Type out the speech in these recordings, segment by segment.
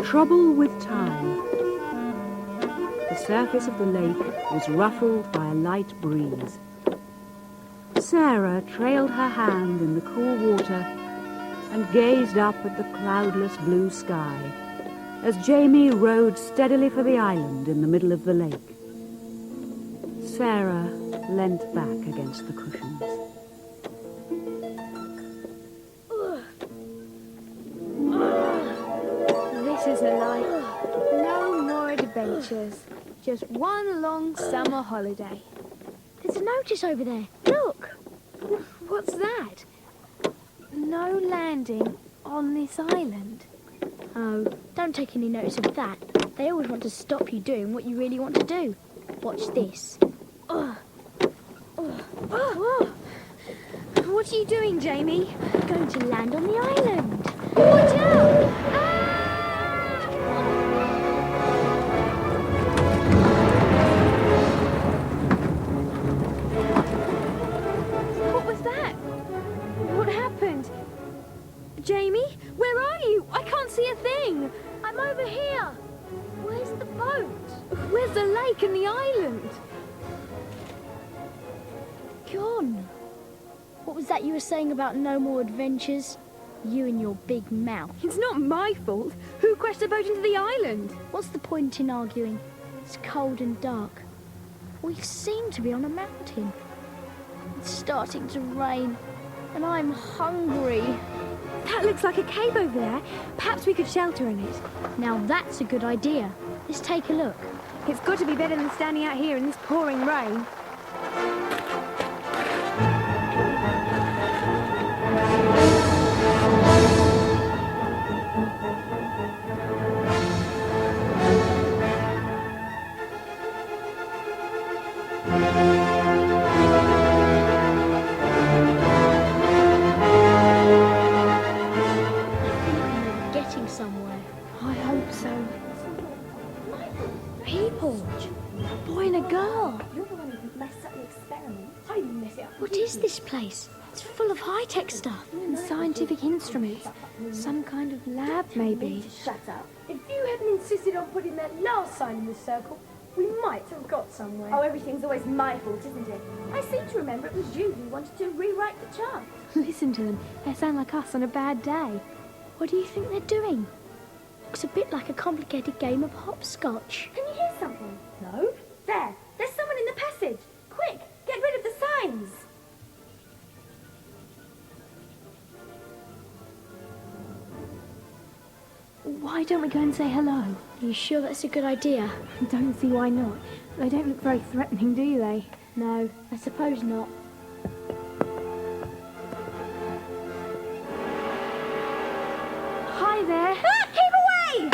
Trouble with time. The surface of the lake was ruffled by a light breeze. Sarah trailed her hand in the cool water and gazed up at the cloudless blue sky as Jamie rowed steadily for the island in the middle of the lake. Sarah leant back against the cushions. This is a life. No more adventures. Just one long summer holiday. There's a notice over there. Look. What's that? No landing on this island. Oh, don't take any notice of that. They always want to stop you doing what you really want to do. Watch this. What are you doing, Jamie? Going to land on the island. Watch out! What was that? What happened? Jamie, where are you? I can't see a thing. I'm over here. Where's the boat? Where's the lake and the island? Gone. What was that you were saying about no more adventures? You and your big mouth. It's not my fault. Who crashed the boat into the island? What's the point in arguing? It's cold and dark. We seem to be on a mountain. It's starting to rain, and I'm hungry. That looks like a cave over there. Perhaps we could shelter in it. Now that's a good idea. Let's take a look. It's got to be better than standing out here in this pouring rain. Somewhere. I hope so. People. A boy and a girl. You're the one who messed up the experiment. I didn't mess it up. What is this place? It's full of high-tech stuff. And scientific instruments. Some kind of lab, maybe. Shut up. If you hadn't insisted on putting that last sign in the circle, we might have got somewhere. Oh, everything's always my fault, isn't it? I seem to remember it was you who wanted to rewrite the chart. Listen to them. They sound like us on a bad day. What do you think they're doing? Looks a bit like a complicated game of hopscotch. Can you hear something? No? There. There's someone in the passage. Quick, get rid of the signs. Why don't we go and say hello? Are you sure that's a good idea? Don't see why not. They don't look very threatening, do they? No, I suppose not. Hi there. Ah, keep away!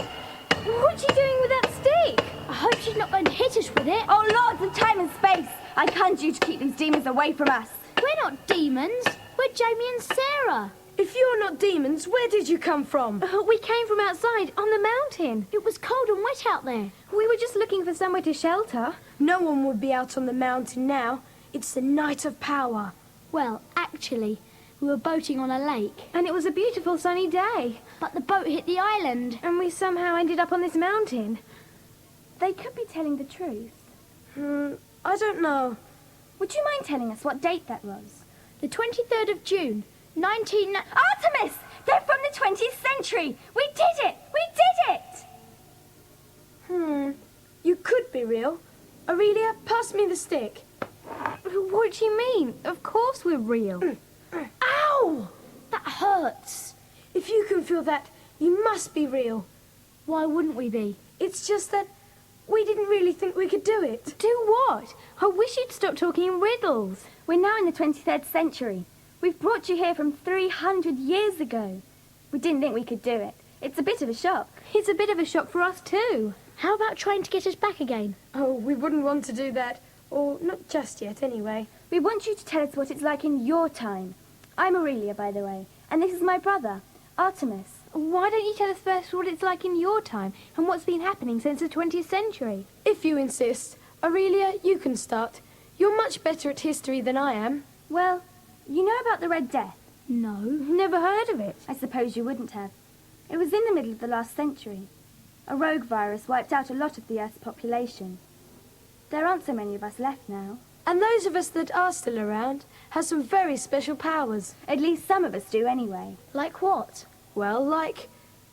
What's she doing with that stick? I hope she's not going to hit us with it. Oh, lords of time and space! I conjure you to keep these demons away from us. We're not demons. We're Jamie and Sarah. If you're not demons, where did you come from? We came from outside, on the mountain. It was cold and wet out there. We were just looking for somewhere to shelter. No one would be out on the mountain now. It's the night of power. Well, actually, we were boating on a lake. And it was a beautiful sunny day. But the boat hit the island. And we somehow ended up on this mountain. They could be telling the truth. I don't know. Would you mind telling us what date that was? The 23rd of June, 19... Artemis! They're from the 20th century! We did it! We did it! You could be real. Aurelia, pass me the stick. What do you mean? Of course we're real. Ow! That hurts. If you can feel that, you must be real. Why wouldn't we be? It's just that we didn't really think we could do it. Do what? I wish you'd stop talking in riddles. We're now in the 23rd century. We've brought you here from 300 years ago. We didn't think we could do it. It's a bit of a shock. It's a bit of a shock for us too. How about trying to get us back again? Oh, we wouldn't want to do that. Or not just yet, anyway. We want you to tell us what it's like in your time. I'm Aurelia, by the way, and this is my brother, Artemis. Why don't you tell us first what it's like in your time and what's been happening since the 20th century? If you insist. Aurelia, you can start. You're much better at history than I am. Well, you know about the Red Death? No. Never heard of it. I suppose you wouldn't have. It was in the middle of the last century. A rogue virus wiped out a lot of the Earth's population. There aren't so many of us left now. And those of us that are still around have some very special powers. At least some of us do anyway. Like what? Well, like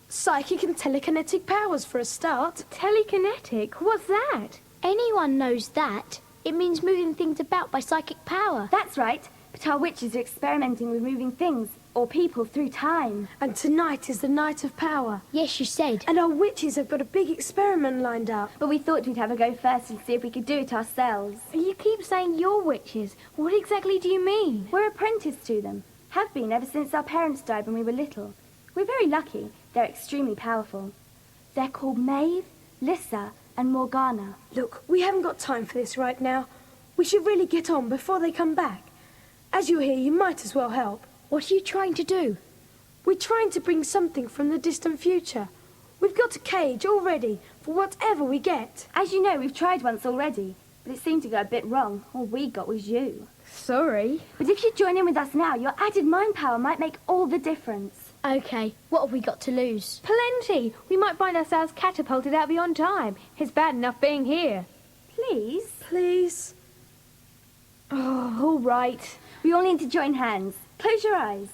psychic and telekinetic powers for a start. Telekinetic? What's that? Anyone knows that. It means moving things about by psychic power. That's right, but our witches are experimenting with moving things, or people, through time. And tonight is the night of power. Yes, you said. And our witches have got a big experiment lined up. But we thought we'd have a go first and see if we could do it ourselves. You keep saying you're witches. What exactly do you mean? We're apprenticed to them. Have been ever since our parents died when we were little. We're very lucky. They're extremely powerful. They're called Maeve, Lissa, and Morgana. Look, we haven't got time for this right now. We should really get on before they come back. As you're here, you might as well help. What are you trying to do? We're trying to bring something from the distant future. We've got a cage all ready for whatever we get. As you know, we've tried once already, but it seemed to go a bit wrong. All we got was you. Sorry. But if you join in with us now, your added mind power might make all the difference. Okay, what have we got to lose? Plenty. We might find ourselves catapulted out beyond time. It's bad enough being here. Please? Please? Oh, all right. We all need to join hands. Close your eyes.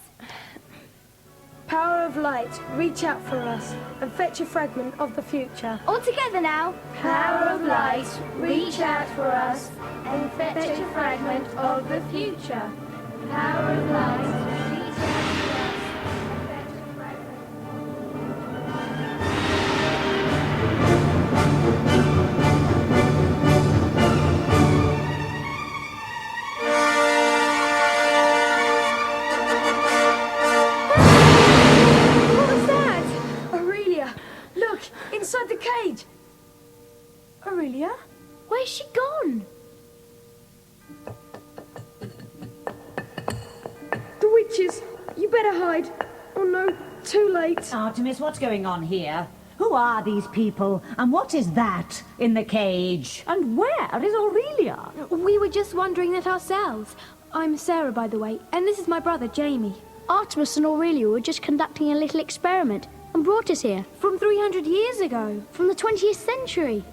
Power of light, reach out for us and fetch a fragment of the future. All together now. Power of light, reach out for us and fetch a fragment of the future. Power of light, reach out for us and fetch a fragment. Inside the cage! Aurelia? Where's she gone? The witches! You better hide. Oh no, too late. Artemis, what's going on here? Who are these people, and what is that in the cage? And where is Aurelia? We were just wondering that ourselves. I'm Sarah, by the way, and this is my brother, Jamie. Artemis and Aurelia were just conducting a little experiment and brought us here. From 300 years ago. From the 20th century.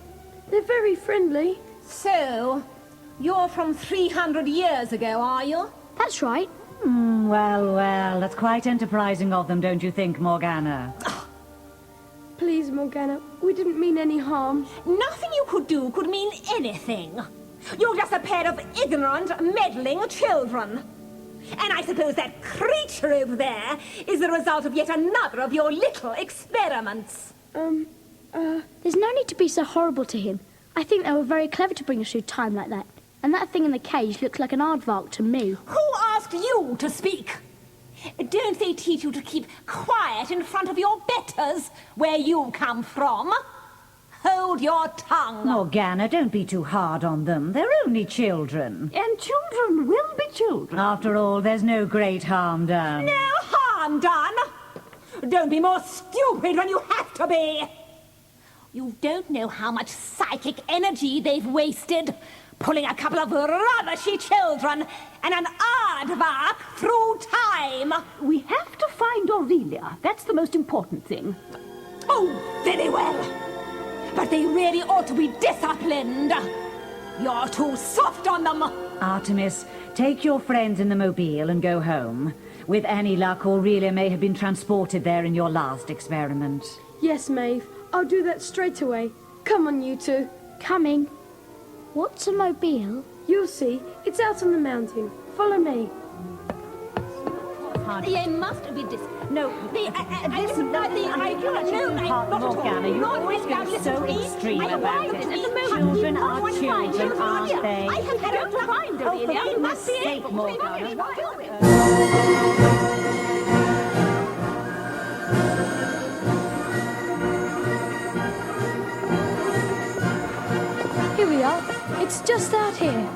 They're very friendly. So, you're from 300 years ago, are you? That's right. Well, that's quite enterprising of them, don't you think, Morgana? Please, Morgana, we didn't mean any harm. Nothing you could do could mean anything. You're just a pair of ignorant, meddling children. And I suppose that creature over there is the result of yet another of your little experiments. There's no need to be so horrible to him. I think they were very clever to bring us through time like that. And that thing in the cage looks like an aardvark to me. Who asked you to speak? Don't they teach you to keep quiet in front of your betters where you come from? Hold your tongue. Morgana, don't be too hard on them. They're only children. And children will be children. After all, there's no great harm done. No harm done. Don't be more stupid when you have to be. You don't know how much psychic energy they've wasted pulling a couple of rubbishy children and an aardvark through time. We have to find Aurelia. That's the most important thing. Oh, very well. But they really ought to be disciplined. You're too soft on them. Artemis, take your friends in the mobile and go home. With any luck, Aurelia may have been transported there in your last experiment. Yes, Maeve. I'll do that straight away. Come on, you two. Coming. What's a mobile? You'll see. It's out on the mountain. Follow me. They must be No, listen, Morgana, you always go so extreme about it. Children are children, aren't they? I have had to find Aurelia. For goodness sake, Morgana. Here we are. It's just out here.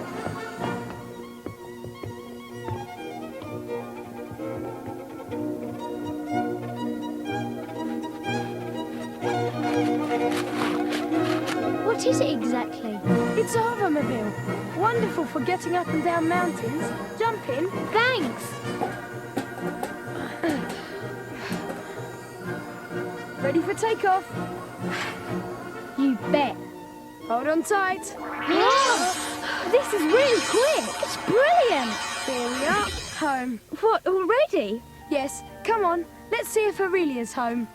What is it exactly? It's a hovermobile. Wonderful for getting up and down mountains. Jump in. Thanks. Ready for takeoff? You bet. Hold on tight. This is really quick. It's brilliant. Here we are, home. What, already? Yes, come on. Let's see if Aurelia's home.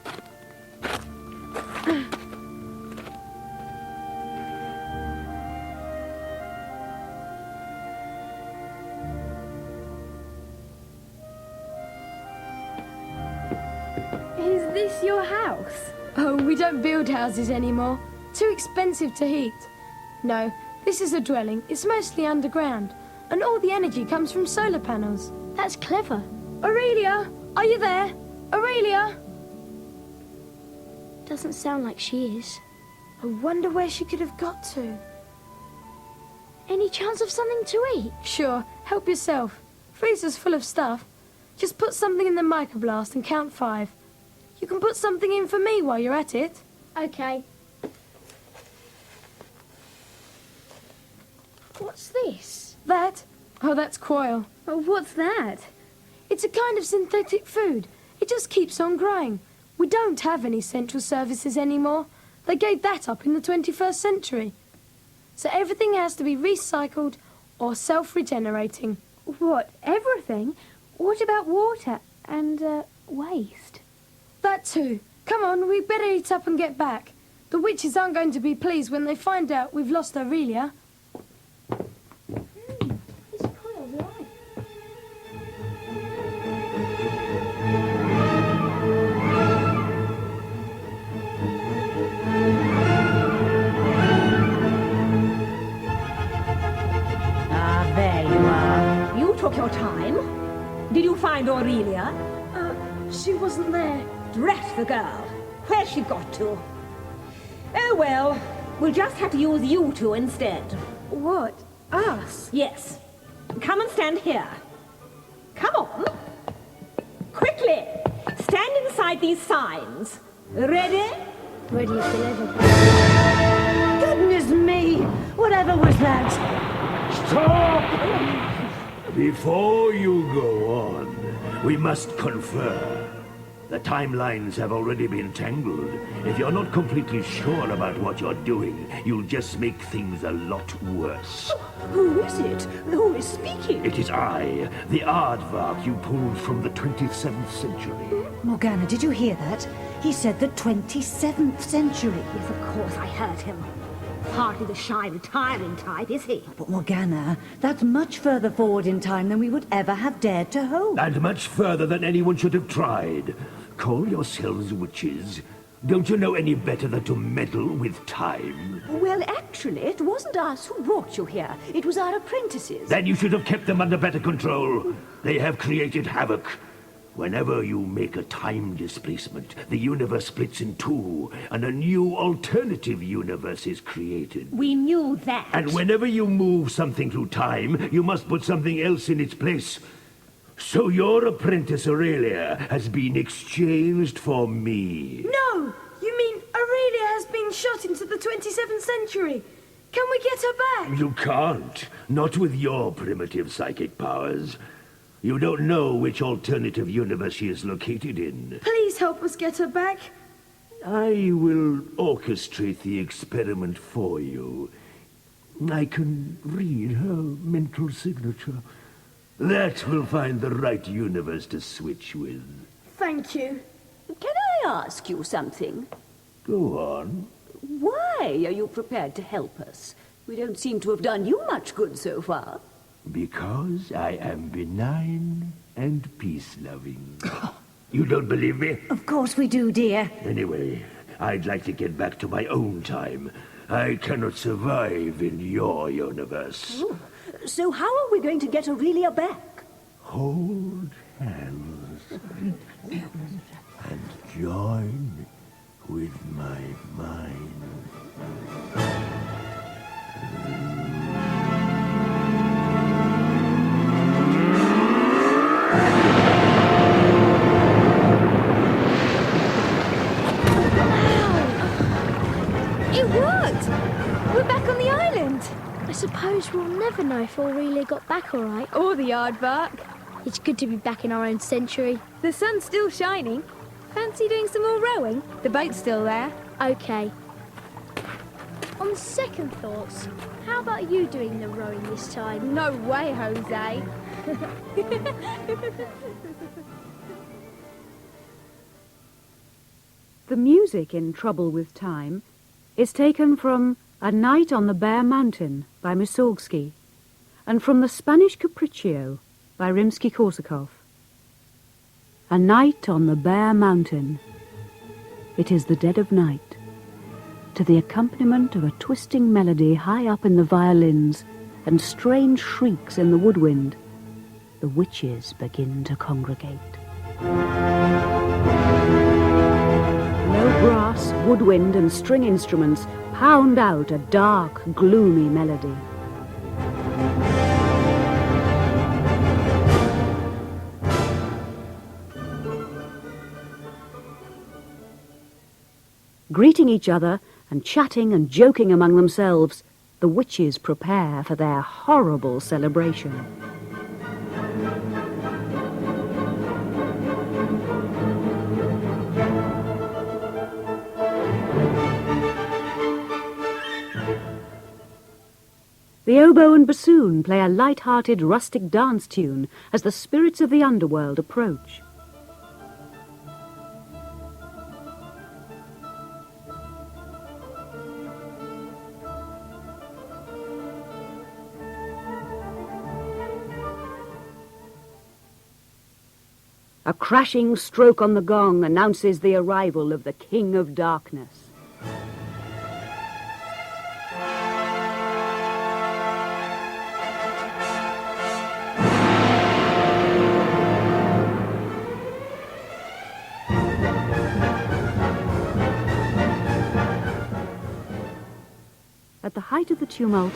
Is this your house? Oh, we don't build houses anymore. Too expensive to heat. No, this is a dwelling. It's mostly underground. And all the energy comes from solar panels. That's clever. Aurelia, are you there? Aurelia? Doesn't sound like she is. I wonder where she could have got to. Any chance of something to eat? Sure, help yourself. Freezer's full of stuff. Just put something in the microblast and count 5. You can put something in for me while you're at it. Okay. What's this? That? Oh, that's quail. Oh, what's that? It's a kind of synthetic food. It just keeps on growing. We don't have any central services anymore. They gave that up in the 21st century. So everything has to be recycled or self-regenerating. What, everything? What about water and, waste? That too. Come on, we better eat up and get back. The witches aren't going to be pleased when they find out we've lost Aurelia. This quail's right. Ah, there you are. You took your time. Did you find Aurelia? She wasn't there. Drat the girl. Where's she got to? Oh, well, we'll just have to use you two instead. What? Us? Yes. Come and stand here. Come on. Quickly. Stand inside these signs. Ready? Ready as they'll ever be. Goodness me! Whatever was that? Stop! Before you go on, we must confer. The timelines have already been tangled. If you're not completely sure about what you're doing, you'll just make things a lot worse. Who is it? Who is speaking? It is I, the aardvark you pulled from the 27th century. Morgana, did you hear that? He said the 27th century. Yes, of course, I heard him. Hardly the shy retiring type, is he? But Morgana, that's much further forward in time than we would ever have dared to hope. And much further than anyone should have tried. Call yourselves witches. Don't you know any better than to meddle with time? Well, actually, it wasn't us who brought you here. It was our apprentices. Then you should have kept them under better control. They have created havoc. Whenever you make a time displacement, the universe splits in two, and a new alternative universe is created. We knew that. And whenever you move something through time, you must put something else in its place. So your apprentice Aurelia has been exchanged for me. No! You mean Aurelia has been shot into the 27th century? Can we get her back? You can't. Not with your primitive psychic powers. You don't know which alternative universe she is located in. Please help us get her back. I will orchestrate the experiment for you. I can read her mental signature. That will find the right universe to switch with. Thank you. Can I ask you something? Go on. Why are you prepared to help us? We don't seem to have done you much good so far. Because I am benign and peace-loving. You don't believe me? Of course we do, dear. Anyway, I'd like to get back to my own time. I cannot survive in your universe. Oh, so how are we going to get Aurelia back? Hold hands and join with my mind. It worked! We're back on the island! I suppose we'll never know if Aurelia got back all right. Or the aardvark. It's good to be back in our own century. The sun's still shining. Fancy doing some more rowing? The boat's still there. Okay. On second thoughts, how about you doing the rowing this time? No way, Jose. The music in Trouble with Time is taken from A Night on the Bare Mountain by Mussorgsky and from the Spanish Capriccio by Rimsky-Korsakov. A night on the bare mountain. It is the dead of night. To the accompaniment of a twisting melody high up in the violins and strange shrieks in the woodwind, the witches begin to congregate. Low brass, woodwind and string instruments pound out a dark, gloomy melody. Greeting each other and chatting and joking among themselves, the witches prepare for their horrible celebration. The oboe and bassoon play a light-hearted rustic dance tune as the spirits of the underworld approach. A crashing stroke on the gong announces the arrival of the King of Darkness. At the height of the tumult,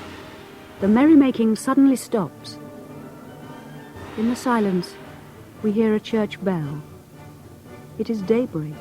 the merrymaking suddenly stops. In the silence, we hear a church bell. It is daybreak.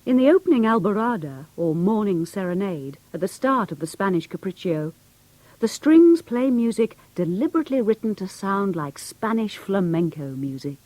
In the opening alborada, or morning serenade, at the start of the Spanish Capriccio, the strings play music deliberately written to sound like Spanish flamenco music.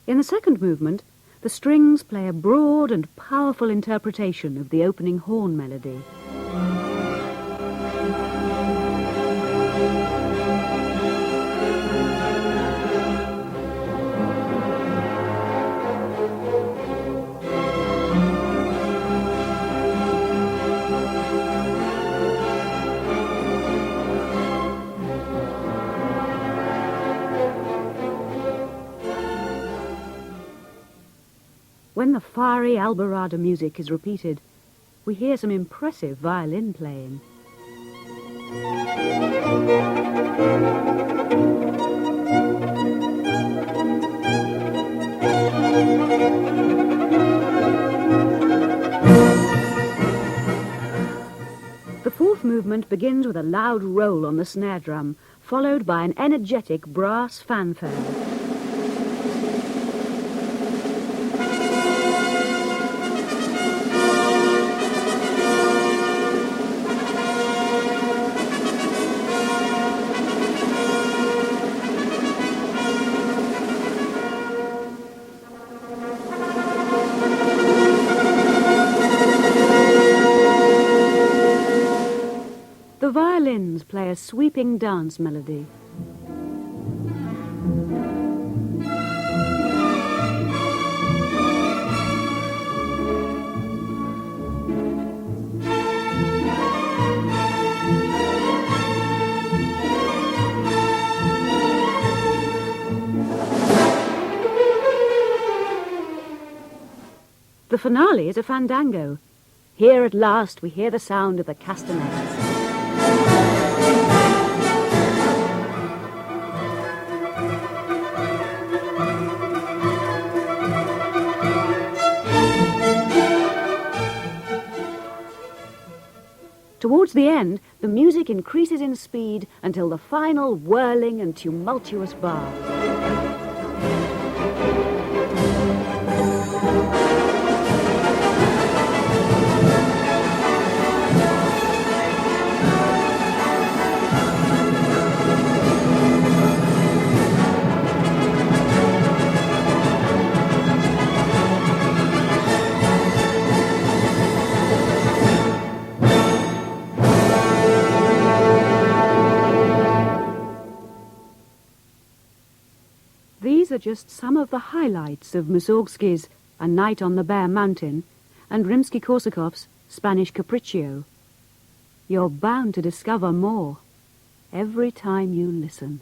In the second movement, the strings play a broad and powerful interpretation of the opening horn melody. When the fiery alborada music is repeated, we hear some impressive violin playing. The fourth movement begins with a loud roll on the snare drum, followed by an energetic brass fanfare. The violins play a sweeping dance melody. The finale is a fandango. Here at last we hear the sound of the castanets. Towards the end, the music increases in speed until the final whirling and tumultuous bar. These are just some of the highlights of Mussorgsky's A Night on the Bare Mountain and Rimsky-Korsakov's Spanish Capriccio. You're bound to discover more every time you listen.